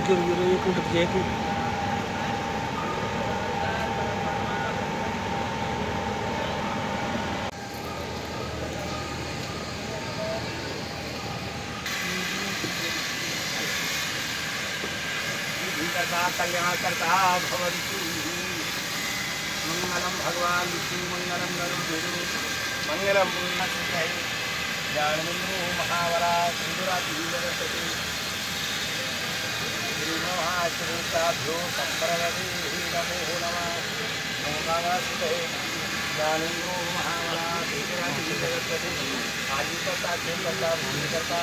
कल्याणकर्ता भवन्तु मंगलम भगवान विष्णु मंगलम गरुड़ मंगलम पुण्यसिद्धये ज्ञानेन्द्रो महावरा सिंधुरातिरसते श्रीमहाश्रीताभ्यो संप्रदे नमो नमः नमस्ते ज्ञानेन्द्रो महावरा सिंधुरातिरसते आदिकर्ता चेतकर्ता भूमिकर्ता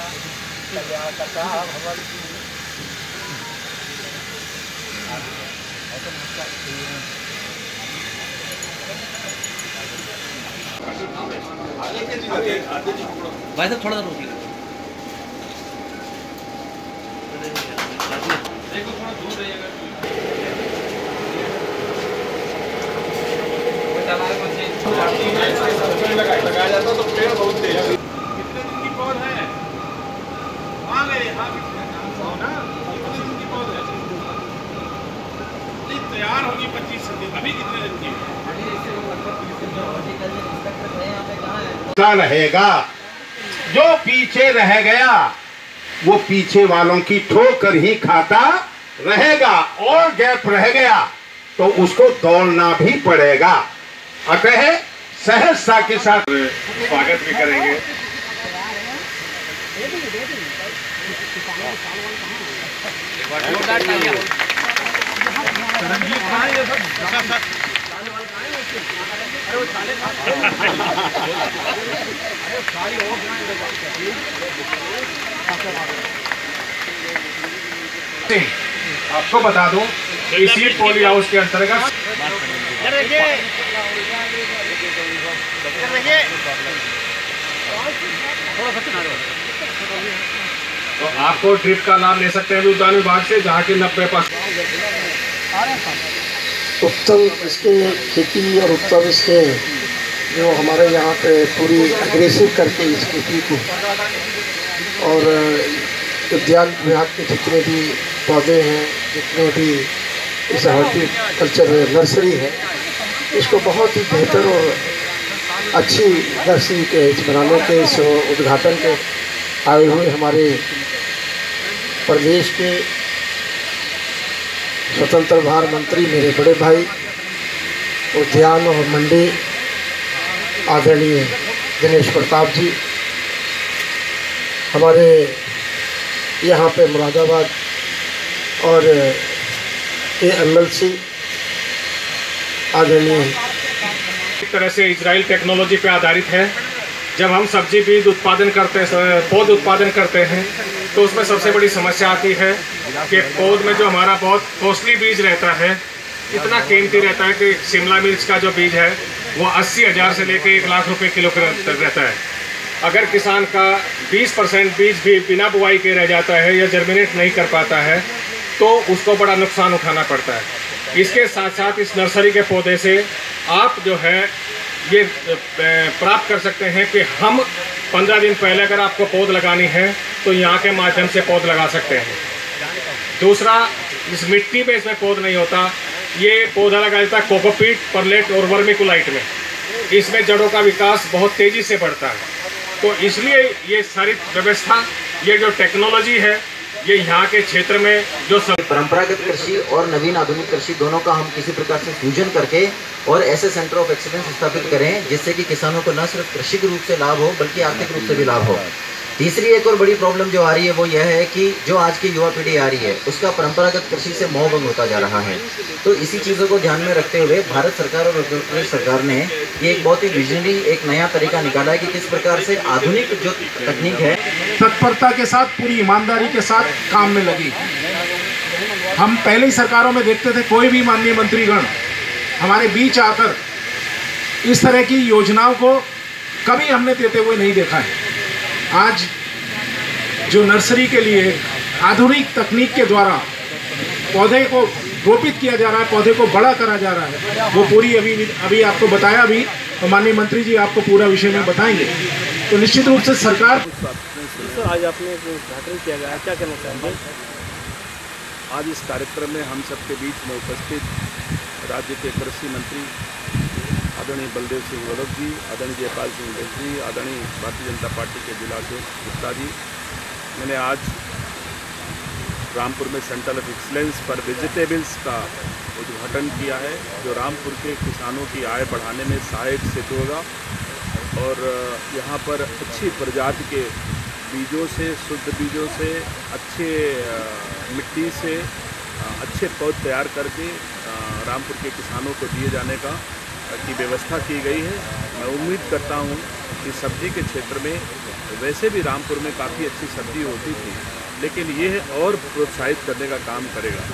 कल्याणकर्ता भवन्तु भाई साहब थोड़ा सा रोकिए। लगाया जाता तो पेड़ बहुत तेज। कितने दिन की पौध है? आ गए यहाँ ना, कितने दिन की पौध है? तैयार होगी 25 दिन। अभी कितने दिन की? रहेगा जो पीछे रह गया वो पीछे वालों की ठोकर ही खाता रहेगा, और गैप रह गया तो उसको दौड़ना भी पड़ेगा। अतः सहजता के साथ स्वागत भी करेंगे। आपको बता दूं इसी पोली हाउस के अंतर्गत तो आपको ड्रिप का लाभ ले सकते हैं उद्यान विभाग से, जहाँ की 90% उत्तम इसके खेती और उत्तम इसके जो हमारे यहाँ पे पूरी अग्रेसिव करके इस खेती को, और उद्यान विभाग के जितने भी पौधे हैं, जितने भी इस हॉर्टिकल्चर नर्सरी है, इसको बहुत ही बेहतर और अच्छी नर्सरी के बनाने के इस उद्घाटन के आए हुए हमारे प्रदेश के स्वतंत्र भार मंत्री, मेरे बड़े भाई, उद्यान और मंडी आदरणीय दिनेश प्रताप जी, हमारे यहाँ पे मुरादाबाद और AMLC आदरणीय। एक तरह से इजराइल टेक्नोलॉजी पे आधारित है। जब हम सब्जी बीज उत्पादन करते हैं, पौध उत्पादन करते हैं, तो उसमें सबसे बड़ी समस्या आती है कि पौध में जो हमारा बहुत कॉस्टली बीज रहता है, इतना कीमती रहता है कि शिमला मिर्च का जो बीज है वो 80,000 से लेकर 1 लाख रुपए किलो तक रहता है। अगर किसान का 20% बीज भी बिना बुआई के रह जाता है या जर्मिनेट नहीं कर पाता है तो उसको बड़ा नुकसान उठाना पड़ता है। इसके साथ साथ इस नर्सरी के पौधे से आप जो है ये प्राप्त कर सकते हैं कि हम 15 दिन पहले अगर आपको पौध लगानी है तो यहाँ के माध्यम से पौध लगा सकते हैं। दूसरा, इस मिट्टी में इसमें पौध नहीं होता, ये पौधा लगाया जाता है कोकोपीट, परलेट और वर्मिकुलाइट में। इसमें जड़ों का विकास बहुत तेज़ी से बढ़ता है। तो इसलिए ये सारी व्यवस्था, ये जो टेक्नोलॉजी है, ये यहाँ के क्षेत्र में जो परंपरागत कृषि और नवीन आधुनिक कृषि दोनों का हम किसी प्रकार से फ्यूजन करके और ऐसे सेंटर ऑफ एक्सीलेंस स्थापित करें जिससे कि किसानों को न सिर्फ कृषि रूप से लाभ हो बल्कि आर्थिक रूप से भी लाभ हो। तीसरी एक और बड़ी प्रॉब्लम जो आ रही है वो यह है कि जो आज की युवा पीढ़ी आ रही है उसका परंपरागत कृषि से मोह भंग होता जा रहा है। तो इसी चीज़ों को ध्यान में रखते हुए भारत सरकार और उत्तर प्रदेश सरकार ने ये एक बहुत ही विजनरी एक नया तरीका निकाला है कि किस प्रकार से आधुनिक जो तकनीक है तत्परता के साथ, पूरी ईमानदारी के साथ काम में लगी। हम पहले ही सरकारों में देखते थे कोई भी माननीय मंत्रीगण हमारे बीच आकर इस तरह की योजनाओं को कभी हमने देते हुए नहीं देखा है। आज जो नर्सरी के लिए आधुनिक तकनीक के द्वारा पौधे को रोपित किया जा रहा है, पौधे को बड़ा करा जा रहा है, वो पूरी अभी आपको बताया भी, तो माननीय मंत्री जी आपको पूरा विषय में बताएंगे। तो निश्चित रूप से सरकार। सर, आज आपने उद्घाटन किया गया, क्या कहना चाहेंगे? आज इस कार्यक्रम में हम सबके बीच में उपस्थित राज्य के कृषि मंत्री आदरणीय बलदेव सिंह वल्लभ जी, आदरणीय जयपाल सिंह वल्लभ जी, आदरणीय भारतीय जनता पार्टी के जिलाध्यक्ष गुप्ता जी, मैंने आज रामपुर में centre of excellence for vegetables का उद्घाटन किया है, जो रामपुर के किसानों की आय बढ़ाने में सहायक सिद्ध होगा और यहाँ पर अच्छी प्रजाति के बीजों से, शुद्ध बीजों से, अच्छे मिट्टी से अच्छे पौध तैयार करके रामपुर के किसानों को दिए जाने की व्यवस्था की गई है। मैं उम्मीद करता हूँ कि सब्जी के क्षेत्र में वैसे भी रामपुर में काफ़ी अच्छी सब्जी होती थी, लेकिन ये और प्रोत्साहित करने का काम करेगा।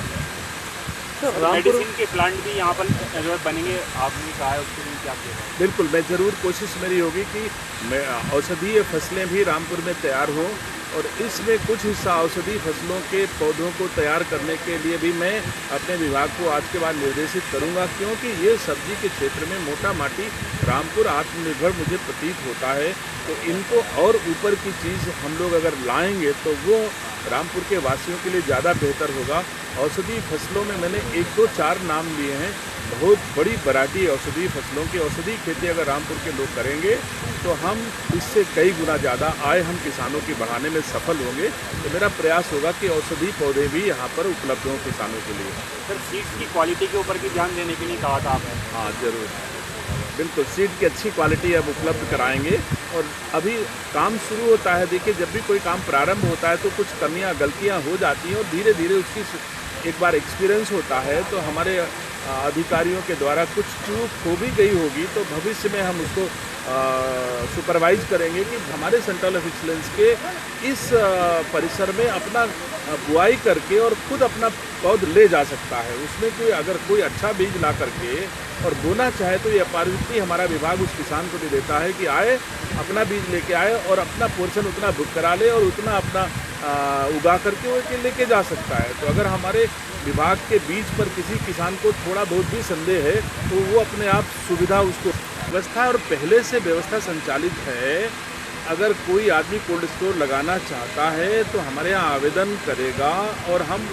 मेडिसिन के प्लांट भी यहाँ पर जो बनेंगे, आपने कहा है, उसके लिए क्या किया है? बिल्कुल, मैं ज़रूर कोशिश मेरी होगी कि मैं औषधीय फसलें भी रामपुर में तैयार हों और इसमें कुछ हिस्सा औषधीय फसलों के पौधों को तैयार करने के लिए भी मैं अपने विभाग को आज के बाद निर्देशित करूंगा, क्योंकि ये सब्जी के क्षेत्र में मोटा माटी रामपुर आत्मनिर्भर मुझे प्रतीत होता है। तो इनको और ऊपर की चीज़ हम लोग अगर लाएंगे तो वो रामपुर के वासियों के लिए ज़्यादा बेहतर होगा। औषधीय फसलों में मैंने 1, 2, 4 नाम लिए हैं। बहुत बड़ी वैरायटी औषधीय फसलों की औषधीय खेती अगर रामपुर के लोग करेंगे तो हम इससे कई गुना ज़्यादा आय हम किसानों की बढ़ाने में सफल होंगे। तो मेरा प्रयास होगा कि औषधीय पौधे भी यहाँ पर उपलब्ध हों किसानों के लिए। सर, सीड्स की क्वालिटी के ऊपर भी ध्यान देने के लिए कहा था आपने? हाँ, ज़रूर, बिल्कुल, सीड की अच्छी क्वालिटी अब उपलब्ध कराएंगे और अभी काम शुरू होता है। देखिए, जब भी कोई काम प्रारंभ होता है तो कुछ कमियां गलतियां हो जाती हैं और धीरे धीरे उसकी एक बार एक्सपीरियंस होता है तो हमारे अधिकारियों के द्वारा कुछ चूक हो भी गई होगी तो भविष्य में हम उसको सुपरवाइज करेंगे कि हमारे सेंटर ऑफ एक्सीलेंस के इस परिसर में अपना बुआई करके और खुद अपना पौध ले जा सकता है। उसमें अगर कोई अच्छा बीज ला करके और बोना चाहे तो ये अपॉर्चुनिटी हमारा विभाग उस किसान को भी देता है कि आए, अपना बीज लेके आए और अपना पोर्शन उतना बुक करा ले और उतना अपना उगा करके वो लेके जा सकता है। तो अगर हमारे विभाग के बीज पर किसी किसान को थोड़ा बहुत भी संदेह है तो वो अपने आप सुविधा उसको व्यवस्था और पहले से व्यवस्था संचालित है। अगर कोई आदमी कोल्ड स्टोर लगाना चाहता है तो हमारे यहाँ आवेदन करेगा और हम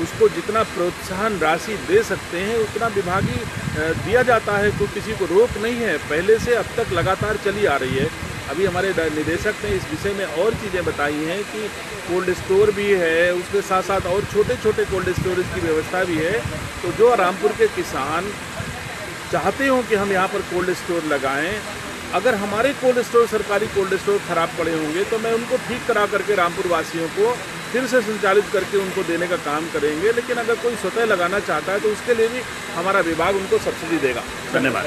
उसको जितना प्रोत्साहन राशि दे सकते हैं उतना विभागीय दिया जाता है। तो किसी को रोक नहीं है, पहले से अब तक लगातार चली आ रही है। अभी हमारे निदेशक ने इस विषय में और चीज़ें बताई हैं कि कोल्ड स्टोर भी है, उसके साथ साथ और छोटे छोटे कोल्ड स्टोरेज की व्यवस्था भी है। तो जो रामपुर के किसान चाहते हो कि हम यहाँ पर कोल्ड स्टोर लगाएं, अगर हमारे कोल्ड स्टोर, सरकारी कोल्ड स्टोर खराब पड़े होंगे तो मैं उनको ठीक करा करके रामपुर वासियों को फिर से संचालित करके उनको देने का काम करेंगे। लेकिन अगर कोई स्वतः लगाना चाहता है तो उसके लिए भी हमारा विभाग उनको सब्सिडी देगा। धन्यवाद।